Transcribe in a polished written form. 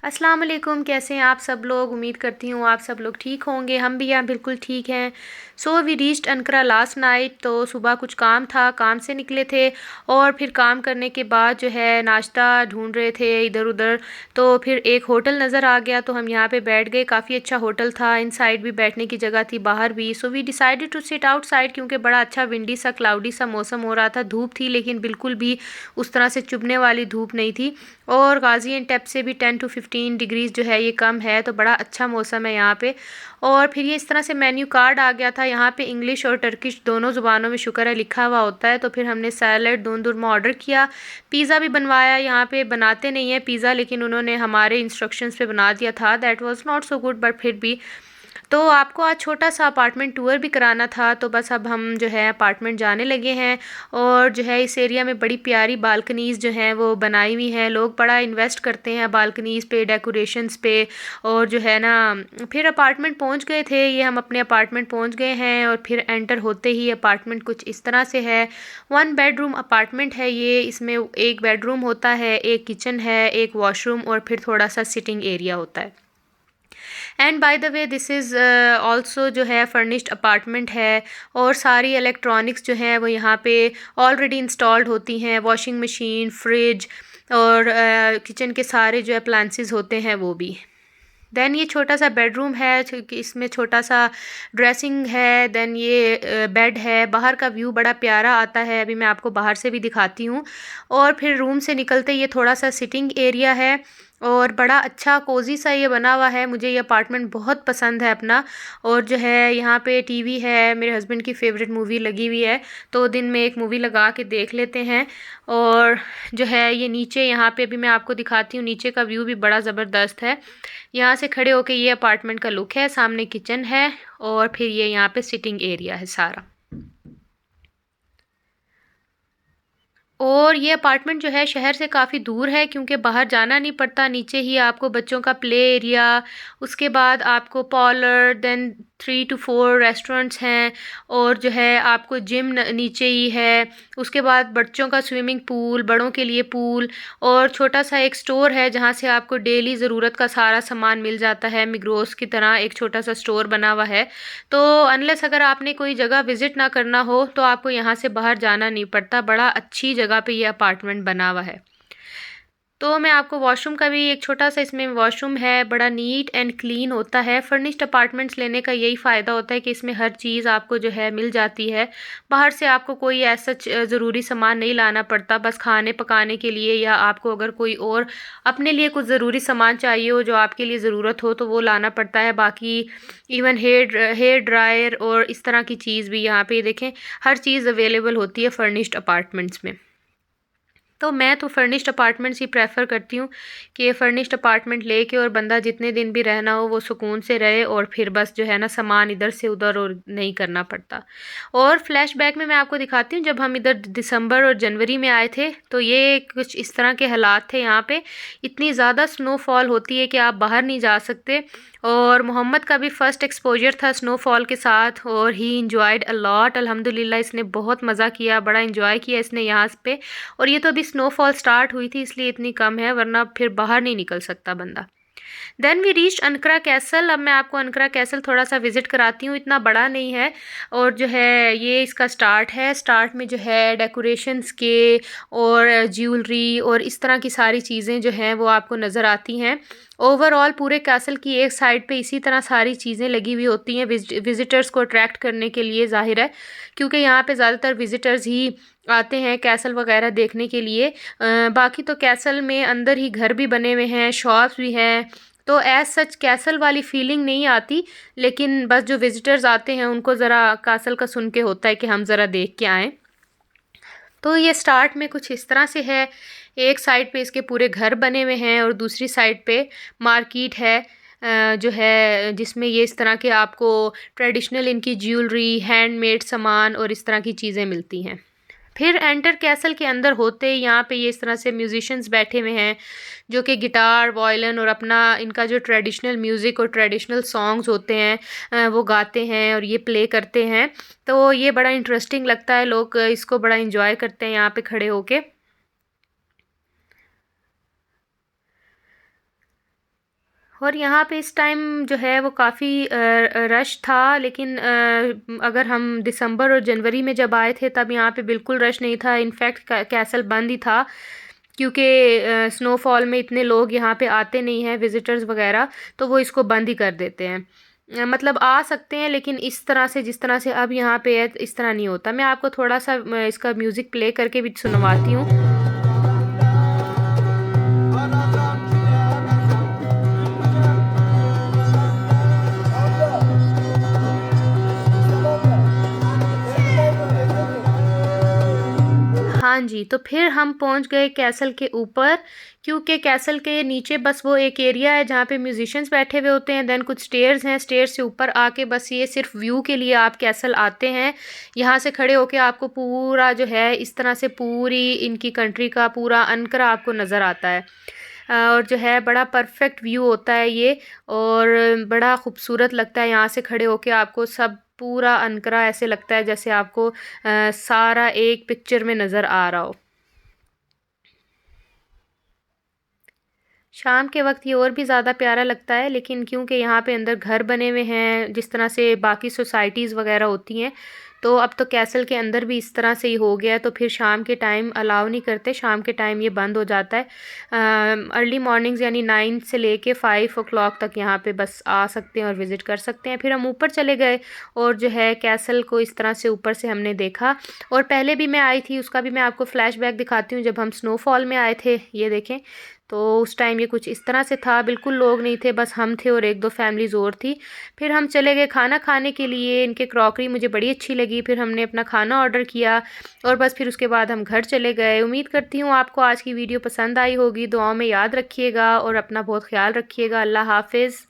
अस्सलाम वालेकुम। कैसे हैं आप सब लोग? उम्मीद करती हूँ आप सब लोग ठीक होंगे। हम भी यहाँ बिल्कुल ठीक हैं। So we reached Ankara last night. तो सुबह कुछ काम था, काम से निकले थे और फिर काम करने के बाद जो है नाश्ता ढूंढ रहे थे इधर उधर। तो फिर एक होटल नज़र आ गया तो हम यहाँ पे बैठ गए। काफ़ी अच्छा होटल था, इनसाइड भी बैठने की जगह थी, बाहर भी। So we decided to sit outside क्योंकि बड़ा अच्छा विंडी सा क्लाउडी सा मौसम हो रहा था। धूप थी लेकिन बिल्कुल भी उस तरह से चुभने वाली धूप नहीं थी। और गाजी एंड टेप से भी 10 to 15 डिग्रीज़ जो है ये कम है, तो बड़ा अच्छा मौसम है यहाँ पे। और फिर ये इस तरह से मेन्यू कार्ड आ गया था यहाँ पे, इंग्लिश और टर्किश दोनों ज़ुबानों में शुक्र है लिखा हुआ होता है। तो फिर हमने सैलड दून में ऑर्डर किया, पिज़्ज़ा भी बनवाया। यहाँ पे बनाते नहीं है पिज़्ज़ा लेकिन उन्होंने हमारे इंस्ट्रक्शंस पे बना दिया था। That was not so good but फिर भी। तो आपको आज छोटा सा अपार्टमेंट टूर भी कराना था, तो बस अब हम जो है अपार्टमेंट जाने लगे हैं। और जो है इस एरिया में बड़ी प्यारी बालकनीज़ जो हैं वो बनाई हुई हैं। लोग बड़ा इन्वेस्ट करते हैं बालकनीज़ पे, डेकोरेशंस पे। और जो है ना, फिर अपार्टमेंट पहुंच गए थे, ये हम अपने अपार्टमेंट पहुंच गए हैं। और फिर एंटर होते ही अपार्टमेंट कुछ इस तरह से है। 1 बेडरूम अपार्टमेंट है ये। इसमें एक बेडरूम होता है, एक किचन है, एक वॉशरूम और फिर थोड़ा सा सिटिंग एरिया होता है। And by the way this is also जो है फर्निश्ड अपार्टमेंट है। और सारी इलेक्ट्रॉनिक्स जो हैं वो यहाँ पे ऑलरेडी इंस्टॉल्ड होती हैं, वॉशिंग मशीन, फ्रिज और किचन के सारे जो अप्लायंसेस होते हैं वो भी। देन ये छोटा सा बेडरूम है, इसमें छोटा सा ड्रेसिंग है। देन ये बेड है। बाहर का व्यू बड़ा प्यारा आता है, अभी मैं आपको बाहर से भी दिखाती हूँ। और फिर रूम से निकलते ये थोड़ा सा सिटिंग एरिया है और बड़ा अच्छा कोजी सा ये बना हुआ है। मुझे ये अपार्टमेंट बहुत पसंद है अपना। और जो है यहाँ पे टीवी है, मेरे हस्बैंड की फेवरेट मूवी लगी हुई है, तो दिन में एक मूवी लगा के देख लेते हैं। और जो है ये नीचे यहाँ पे अभी मैं आपको दिखाती हूँ, नीचे का व्यू भी बड़ा ज़बरदस्त है। यहाँ से खड़े होके ये अपार्टमेंट का लुक है। सामने किचन है और फिर ये यहाँ पे सिटिंग एरिया है सारा। और ये अपार्टमेंट जो है शहर से काफ़ी दूर है क्योंकि बाहर जाना नहीं पड़ता। नीचे ही आपको बच्चों का प्ले एरिया, उसके बाद आपको पार्लर, देन 3 to 4 रेस्टोरेंट्स हैं। और जो है आपको जिम नीचे ही है। उसके बाद बच्चों का स्विमिंग पूल, बड़ों के लिए पूल। और छोटा सा एक स्टोर है जहाँ से आपको डेली ज़रूरत का सारा सामान मिल जाता है। मिग्रोस की तरह एक छोटा सा स्टोर बना हुआ है। तो अनलेस अगर आपने कोई जगह विज़िट ना करना हो तो आपको यहाँ से बाहर जाना नहीं पड़ता। बड़ा अच्छी जगह पे ये अपार्टमेंट बना हुआ है। तो मैं आपको वॉशरूम का भी एक छोटा सा इसमें वॉशरूम है, बड़ा नीट एंड क्लीन होता है। फर्निश्ड अपार्टमेंट्स लेने का यही फ़ायदा होता है कि इसमें हर चीज़ आपको जो है मिल जाती है। बाहर से आपको कोई ऐसा ज़रूरी सामान नहीं लाना पड़ता, बस खाने पकाने के लिए या आपको अगर कोई और अपने लिए कुछ ज़रूरी सामान चाहिए हो जो आपके लिए ज़रूरत हो तो वो लाना पड़ता है। बाकी इवन हेयर ड्रायर और इस तरह की चीज़ भी यहाँ पे देखें, हर चीज़ अवेलेबल होती है फर्निश्ड अपार्टमेंट्स में। तो मैं तो फर्निश्ड अपार्टमेंट्स ही प्रेफ़र करती हूँ कि फर्निश्ड अपार्टमेंट लेके और बंदा जितने दिन भी रहना हो वो सुकून से रहे और फिर बस जो है ना सामान इधर से उधर और नहीं करना पड़ता। और फ्लैशबैक में मैं आपको दिखाती हूँ, जब हम इधर दिसंबर और जनवरी में आए थे तो ये कुछ इस तरह के हालात थे यहाँ पे। इतनी ज़्यादा स्नोफॉल होती है कि आप बाहर नहीं जा सकते। और मोहम्मद का भी फ़र्स्ट एक्सपोजर था स्नोफॉल के साथ और ही इंजॉयड अ लॉट। अल्हम्दुलिल्लाह इसने बहुत मज़ा किया, बड़ा इंजॉय किया इसने यहाँ पे। और ये तो अभी स्नोफॉल स्टार्ट हुई थी इसलिए इतनी कम है, वरना फिर बाहर नहीं निकल सकता बंदा। Then we reached Ankara castle. अब मैं आपको अनकरा कैसल थोड़ा सा विज़िट कराती हूँ, इतना बड़ा नहीं है। और जो है ये इसका स्टार्ट है। स्टार्ट में जो है डेकोरेशंस के और ज्वेलरी और इस तरह की सारी चीज़ें जो हैं वो आपको नज़र आती हैं। ओवरऑल पूरे कैसल की एक साइड पे इसी तरह सारी चीज़ें लगी हुई होती हैं विजिटर्स को अट्रैक्ट करने के लिए, ज़ाहिर है क्योंकि यहाँ पे ज़्यादातर विजिटर्स ही आते हैं कैसल वगैरह देखने के लिए। बाकी तो कैसल में अंदर ही घर भी बने हुए हैं, शॉप्स भी हैं, तो एज सच कैसल वाली फीलिंग नहीं आती। लेकिन बस जो विजिटर्स आते हैं उनको ज़रा कैसल का सुन के होता है कि हम ज़रा देख के आएँ। तो ये स्टार्ट में कुछ इस तरह से है। एक साइड पे इसके पूरे घर बने हुए हैं और दूसरी साइड पे मार्केट है, जो है जिसमें ये इस तरह के आपको ट्रेडिशनल इनकी ज्वेलरी, हैंडमेड सामान और इस तरह की चीज़ें मिलती हैं। फिर एंटर कैसल के अंदर होते ही यहाँ पे ये इस तरह से म्यूजिशियंस बैठे हुए हैं जो कि गिटार, वायलिन और अपना इनका जो ट्रेडिशनल म्यूज़िक और ट्रेडिशनल सॉन्ग्स होते हैं वो गाते हैं और ये प्ले करते हैं। तो ये बड़ा इंटरेस्टिंग लगता है, लोग इसको बड़ा इंजॉय करते हैं यहाँ पे खड़े होके। और यहाँ पे इस टाइम जो है वो काफ़ी रश था, लेकिन अगर हम दिसंबर और जनवरी में जब आए थे तब यहाँ पे बिल्कुल रश नहीं था। इनफैक्ट कैसल बंद ही था, क्योंकि स्नोफॉल में इतने लोग यहाँ पे आते नहीं हैं, विज़िटर्स वगैरह, तो वो इसको बंद ही कर देते हैं। मतलब आ सकते हैं, लेकिन इस तरह से जिस तरह से अब यहाँ पे है इस तरह नहीं होता। मैं आपको थोड़ा सा इसका म्यूज़िक प्ले करके भी सुनवाती हूँ। हाँ जी, तो फिर हम पहुँच गए कैसल के ऊपर, क्योंकि कैसल के नीचे बस वो एक एरिया है जहाँ पे म्यूजिशियंस बैठे हुए होते हैं, देन कुछ स्टेयर्स हैं, स्टेयर्स से ऊपर आके बस ये सिर्फ व्यू के लिए आप कैसल आते हैं। यहाँ से खड़े होके आपको पूरा जो है इस तरह से पूरी इनकी कंट्री का पूरा अनकरा आपको नज़र आता है। और जो है बड़ा परफेक्ट व्यू होता है ये, और बड़ा खूबसूरत लगता है यहाँ से खड़े होके आपको सब पूरा अनकरा ऐसे लगता है जैसे आपको सारा एक पिक्चर में नज़र आ रहा हो। शाम के वक्त ये और भी ज़्यादा प्यारा लगता है, लेकिन क्योंकि यहाँ पे अंदर घर बने हुए हैं जिस तरह से बाकी सोसाइटीज़ वगैरह होती हैं, तो अब तो कैसल के अंदर भी इस तरह से ही हो गया है, तो फिर शाम के टाइम अलाउ नहीं करते, शाम के टाइम ये बंद हो जाता है। अर्ली मॉर्निंग्स यानी 9 से लेके 5 o'clock तक यहाँ पे बस आ सकते हैं और विज़िट कर सकते हैं। फिर हम ऊपर चले गए और जो है कैसल को इस तरह से ऊपर से हमने देखा। और पहले भी मैं आई थी, उसका भी मैं आपको फ्लैशबैक दिखाती हूँ, जब हम स्नोफॉल में आए थे, ये देखें। तो उस टाइम ये कुछ इस तरह से था, बिल्कुल लोग नहीं थे, बस हम थे और एक दो फैमिलीज़ और थी। फिर हम चले गए खाना खाने के लिए, इनके क्रॉकरी मुझे बड़ी अच्छी लगी, फिर हमने अपना खाना ऑर्डर किया और बस फिर उसके बाद हम घर चले गए। उम्मीद करती हूँ आपको आज की वीडियो पसंद आई होगी, दुआओं में याद रखिएगा और अपना बहुत ख्याल रखिएगा। अल्लाह हाफिज़।